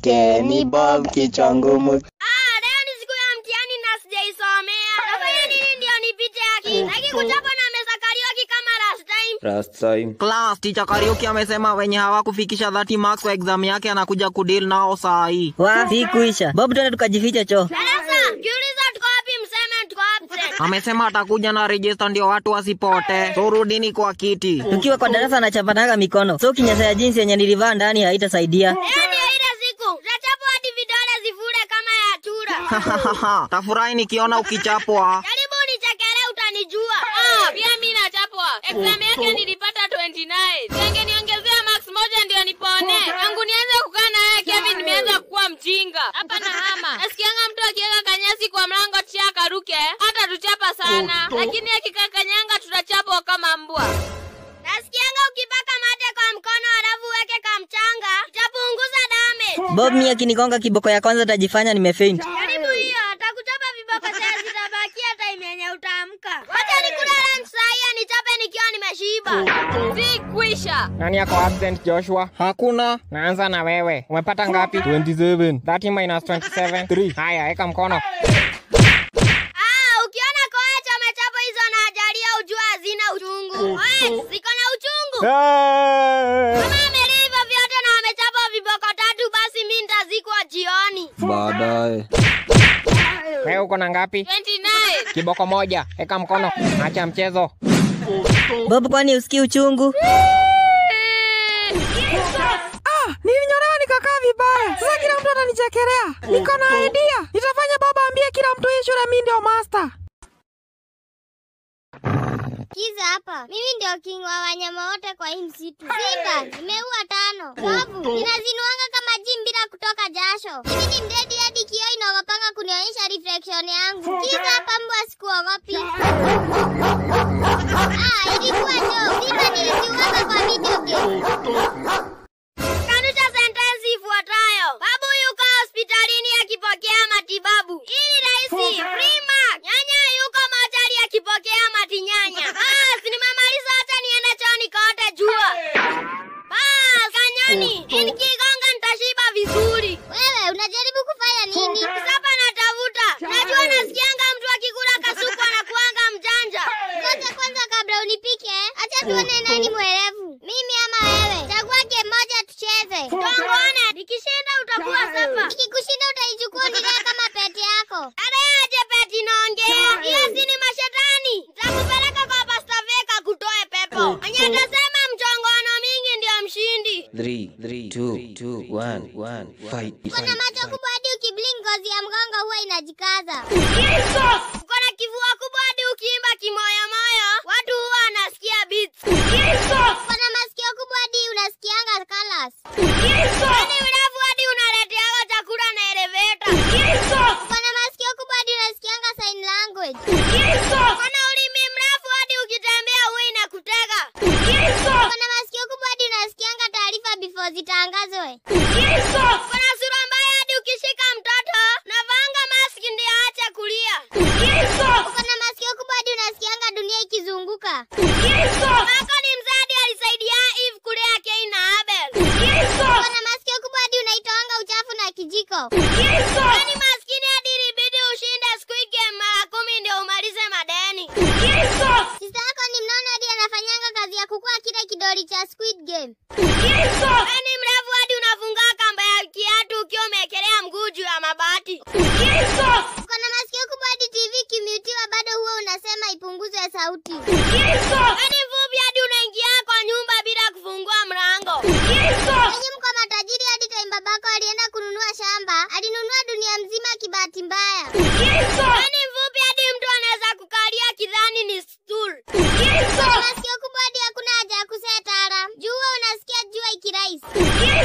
yake ni Bob kichwa ngumu. Leo ni siku ya mtihani na sijaisomea. Nafanya nini ndio nipite haki? Lakini kuchapa na meza karaoke kama last time. Class, teacher karaoke amesema wenye hawakufikisha 30 marks kwa exam yake anakuja kudeal nao saa hii. Si kuisha. Bob tuende tukajificha cho. Sasa, kiuliza tuko wapi mseme tuko absent. Amesema atakuja na register ndio watu wasipote. So rudini kwa kiti. Tukiwa kwa darasa anachapanaga mikono. So kinyasa ya jinsi yenye nilivaa ndani haitasaidia. Leo ndio ile siku. Tutachapwa hadi vidole zifure kama ya chura. Tafurahi nikiona ukichapwa. Karibu nichekele utanijua. Pia mimi nachapwa. Exam yake nilipata 29. Senge niongezea max moja ndio nipone. Tangu nianze kukaa na yeye Kevin nimeanza kuwa mjinga. Hapa na hama. Nasikianga mtu akiweka kanyasi kwa mlango tia karuke. Hata tuchapa sana. Lakini akikaa kanyanga tutachapwa kama mbwa. Nasikianga ukipaka mate kwa mkono alafu weke kamchanga, utapunguza damage. Bob mimi akinigonga kiboko ya kwanza tajifanya nimefaint. Karibu hiyo, atakuchapa viboko sasa zitabakia time yenye utaamka. Wacha nikule lunch saa nichape nikiwa nimeshiba. Si kuisha. Nani yako absent Joshua? Hakuna. Naanza na wewe. Umepata ngapi? 27. 30 minus 27. 3. Haya, weka mkono. Ukiona kocha amechapa hizo na ajalia ujua hazina uchungu. Ziko na uchungu. Kama ameliva vyote na amechapa viboko 3 basi mimi nitazikwa jioni. Baadaye. Wewe uko na ngapi? 29. Kiboko moja. Weka mkono. Acha mchezo. Bob kwani usikii uchungu? Nilinyolewa nikakaa vibaya. Sasa kila mtu ananichekelea. Niko na idea. Nitafanya baba ambie kila mtu hii shule mimi ndio master. Kiza hapa. Mimi ndio king wa wanyama wote kwa hii msitu. Simba, nimeua 5. Babu, ninazinuanga kama jim bila kutoka jasho. Mimi ni mdedi hadi kioo inaogopanga kunionyesha reflection yangu. Kiza hapa mbwa sikuogopi. Ilikuwa jo. Simba niliziuanga kwa video game. Kanusha sentensi ifuatayo. Babu yuko hospitalini akipokea matibabu. Hii ni rahisi. Prima. Nyanya yuko mochari akipokea matinyanya. Nimemaliza hata niende chooni kote jua. Kanyoni. Nikigonga nitashiba vizuri. Wewe unajaribu kufanya nini? Sasa natafuta. Najua nasikianga mtu akikula kasuku anakuanga mjanja. Kwanza kabla unipike, acha tuone nani mwerevu. Mimi ama wewe. Chagua game moja tucheze. Tuongone. Nikishinda utakuwa safa. Nikikushinda utaichukua nilee kama peti yako. Aje peti naongea. Hiyo si ni mashetani. Nitakupeleka kwa Pastor Veka kutoe pepo. Anyatasema mchongoano mingi ndio mshindi. 3, 2, 1, fight. Kuna macho kubwa hadi ukiblink ngozi ya mgongo huwa inajikaza. Uko na kifua kubwa hadi ukiimba kimoyomoyo watu huwa wanasikia beats. Uko na masikio kubwa hadi unasikianga colors. Yaani urefu hadi unaleteaga chakula na elevator. Uko na masikio kubwa hadi unasikianga sign language. Uko na ulimi mrefu hadi ukitembea huwa inakutega. Uko na masikio kubwa hadi unasikianga taarifa before zitangazwe. Uko na sura mbaya hadi ukishika mtoto navanga mask ndio aache kulia. Uko na masikio kubwa hadi unasikianga dunia ikizunguka. Wako ni mzadi alisaidia Eve kulea Cain na Abel. Uko na masikio kubwa hadi unaitoanga uchafu na kijiko. Yaani maskini hadi ilibidi ushinde Squid Game mara 10 ndio umalize madeni. Sista yako ni mnono hadi anafanyanga kazi ya kukua kile kidoli cha Squid Game. Yaani mrefu hadi unafunga kamba ya kiatu ukiwa umeekelea mguu juu ya mabati. Uko na masikio kubwa hadi TV kimutiwa bado huwa unasema ipunguzwe sauti. Yaani mfupi hadi unaingia kwa nyumba bila kufungua mlango. Yaani mko matajiri hadi time babako alienda kununua shamba, alinunua dunia mzima kibahati mbaya. Yaani mfupi hadi mtu anaweza kukalia kidhani ni stool. Uko na masikio kubwa hadi hakuna haja ya kusetara. Jua unasikia jua ikiraisi.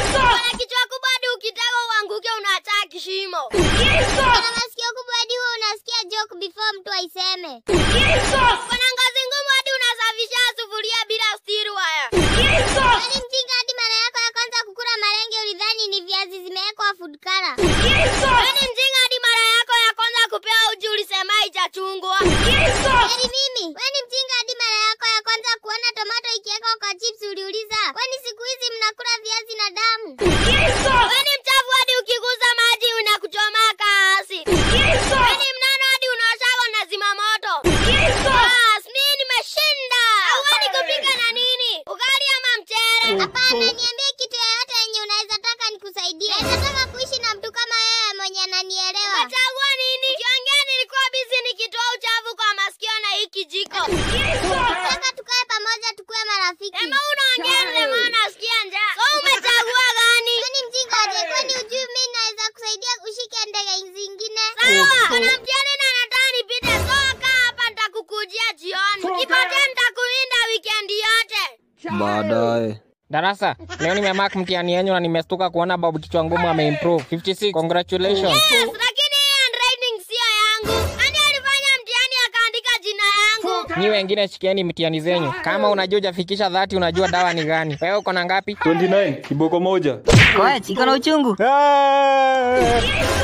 Uko na kichwa kubwa hadi ukitaka uanguke unaacha kishimo. Uko na masikio kubwa hadi huwa unasikia joke before mtu aiseme. Uko na ngozi ngumu hadi unasafisha sufuria bila steel wire. Yaani mjinga hadi mara yako ya kwanza kukula malenge ulidhani ni viazi zimewekwa food color. Yaani mjinga hadi mara yako ya kwanza kupewa uji ulisema haijachungwa. Yaani mimi, wewe ni mjinga hadi mara yako ya kwanza kuona tomato ikiwekwa kwa chips uliuliza, kwani siku hizi mnakula viazi na damu? Wewe ni mchafu hadi nisaidie. Nataka kuishi na mtu kama wewe mwenye ananielewa. Umechagua nini? Ukiongea nilikuwa busy nikitoa uchafu kwa masikio na hii kijiko. Nataka tukae pamoja tukue marafiki. Ema unaongea vile maana nasikia njaa. So umechagua gani? Ni mjinga aje, kwani ujui mimi naweza kusaidia ushike ndege zingine? Sawa, kuna mtihani na nataka nipite. So kaa hapa nitakukujia jioni. Ukipatia nitakulinda weekend yote. Baadaye. Darasa, leo nimemark mtihani yenu na nimestuka kuona Bob kichwa ngumu ameimprove. 56, congratulations. Yes, lakini handwriting sio yangu. Nani alifanya mtihani akaandika jina yangu? Nyi wengine shikieni mtihani zenyu. Kama unajua hujafikisha 30 unajua dawa ni gani. Wewe uko na ngapi? 29, kiboko moja. Koech, iko na uchungu?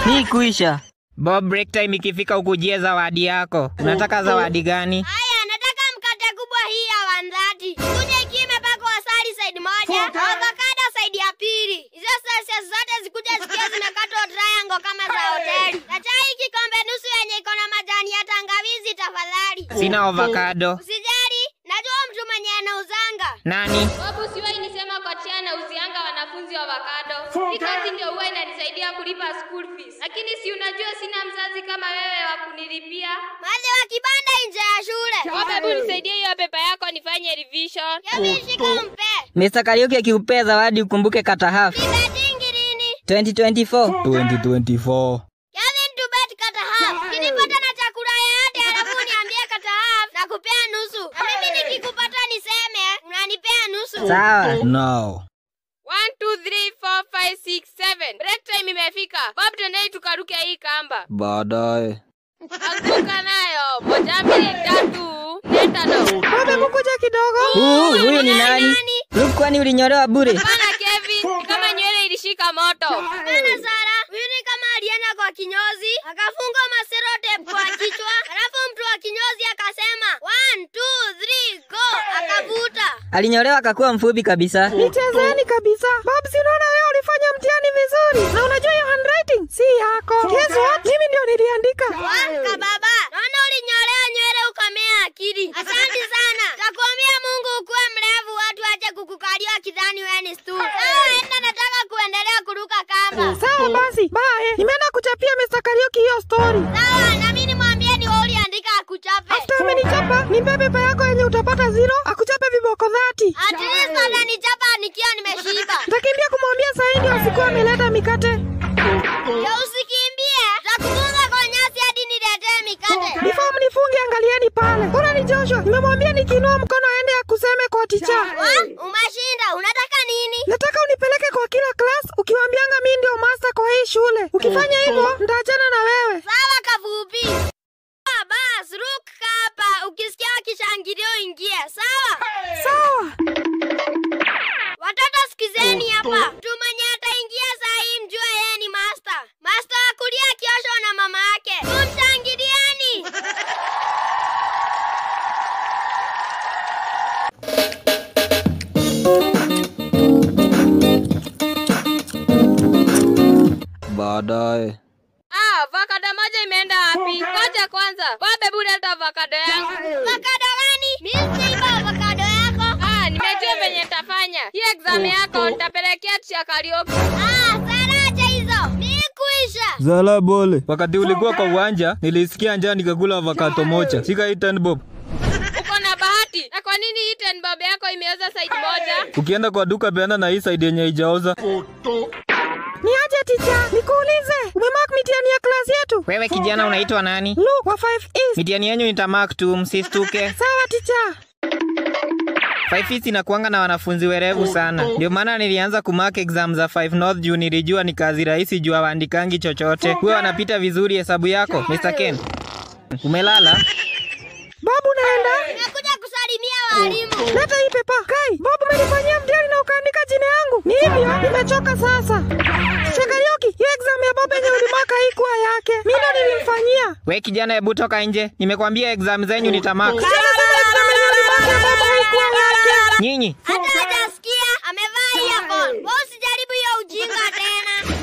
Ni kuisha. Bob, break time ikifika ukujie zawadi yako. Unataka zawadi gani? Haya, nataka mkate kubwa hii ya 130. Kuja ikiwa imepakwa asali side moja, avocado side ya pili. Hizo slices zote zikuja zikiwa zimekatwa triangle kama za hoteli. Na chai kikombe nusu yenye iko na majani ya tangawizi tafadhali. Sina avocado. Usijali, najua mtu mwenye anauzanga. Nani? Babu, siwahi nisema kwa tia na uzianga wanafunzi wa avocado. Hii kazi ndio huwa inanisaidia kulipa school fees. Lakini si unajua sina mzazi kama wewe wa kunilipia. Mali wa kibanda nje ya shule. Babu, nisaidie hiyo pepa yako nifanye revision. Yamishika mpe. Mr. Kariuki akikupea zawadi ukumbuke kata half. Nibetingi lini? 2024. 2024. Kevin to bet kata half. Kinipata na chakula yote alafu niambie kata half na kupea nusu. Na mimi nikikupata niseme unanipea nusu. Sawa. Now. 1, 2, 3, 4, 5, 6, 7. Break time imefika. Bob, twendeni tukaruke hii kamba. Baadaye. Anguka nayo. 1, 2, 3. Nenda no. Baba kukuja kidogo. Huyu ni nani? Luke, kwani ulinyolewa bure? Bana Kevin, kama nywele ilishika moto. Bana Sara, huyu ni kama alienda kwa kinyozi, akafunga masero tape kwa kichwa, alafu mtu wa kinyozi akasema 1, 2, 3, go, akavuta. Alinyolewa akakuwa mfupi kabisa. Nichezeni kabisa. Babs, unaona wewe ulifanya mtihani vizuri. Na unajua hiyo handwriting si yako. Guess what? Mimi ndio niliandika. Wanka baba, naona ulinyolea nywele ukamea akili. Asante sana. Takuambia Mungu ukuwe mrefu, watu wache kukukalia kidhani wewe ni stu. Enda, nataka kuendelea kuruka kamba. Sawa basi. Bye. Nimeenda kuchapia Mr. Kariuki hiyo story. Sawa, na mimi nimwambie ni wewe uliandika akuchape. After amenichapa, nimpe pepa yako yenye utapata 0, akuchape viboko 30. At least atanichapa nikiwa nimeshiba. Nitakimbia kumwambia Saidi asikuwa ameleta mikate. Ya usikimbie, takufunga kwa nyasi hadi niletee mikate. Before mnifunge angalieni pale. Bora ni Joshua. Nimemwambia nikiinua mkono aende akuseme kwa ticha. Umeshinda, unataka nini? Nataka unipeleke kwa kila class ukiwaambianga mimi ndio master kwa hii shule. Ukifanya hivyo, nitaachana na wewe. Sawa kavupi. Bas, ruka hapa, ukisikia kishangilio ingie, sawa? Sawa. Watoto sikizeni hapa. Mtu mwenye ataingia saa hii mjue yeye ni master. Master wa kulia kiosho na mama yake. Tumshangilieni. Baadaye. Avocado moja imeenda wapi? Ngoja kwanza. Bob, leta avocado yangu. Avocado gani? Mimi sijaiba avocado yako. Nimejua venye nitafanya. Hii exam yako nitapelekea tia Kariuki. Saraje hizo. Ni kuisha. Zala bole. Wakati ulikuwa kwa uwanja, nilisikia njaa nikakula avocado moja. Shika hii 10 bob. Uko na bahati. Na kwa nini hii 10 bob yako imeoza side moja? Ukienda kwa duka peana na hii side yenye haijaoza. Ni aje ticha? Nikuulize. Umemark mitihani ya class yetu? Wewe kijana unaitwa nani? Luke wa 5 East. Mitihani yenu nitamark tu, msistuke. Sawa ticha. 5 East inakuanga na wanafunzi werevu sana. Ndio maana nilianza kumark exam za 5 North juu nilijua ni kazi rahisi juu hawaandikangi chochote. Huwa wanapita vizuri hesabu yako. Mr. Ken. Umelala? Babu naenda. Nimekuja kusalimia walimu. Leta hii pepa. Kai, Babu umenifanyia mtihani na ukaandika jina yangu. Ni hivyo, nimechoka sasa. Kariuki, hiyo exam ya Babu yenye ulimaka haikuwa yake. Mimi ndo nilimfanyia. We kijana, hebu toka nje. Nimekwambia exam zenyu nitamark. Nyinyi. Hata hajasikia, amevaa earphone. Wewe usijaribu hiyo ujinga tena.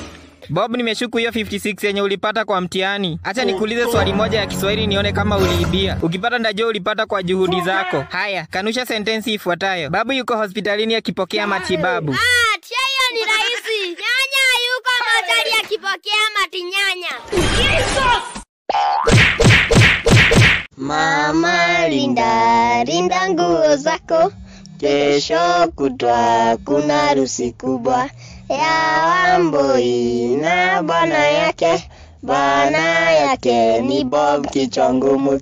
Bob, nimeshuku hiyo 56 yenye ulipata kwa mtihani. Acha nikuulize swali moja ya Kiswahili nione kama uliibia. Ukipata ndajua ulipata kwa juhudi zako. Haya, kanusha sentensi ifuatayo. Babu yuko hospitalini akipokea matibabu. Tia hiyo ni rahisi. Nyanya ati nyanya. Mama linda nguo zako, kesho kutwa kuna harusi kubwa ya Wambui na bwana yake ni Bob kichwa ngumu.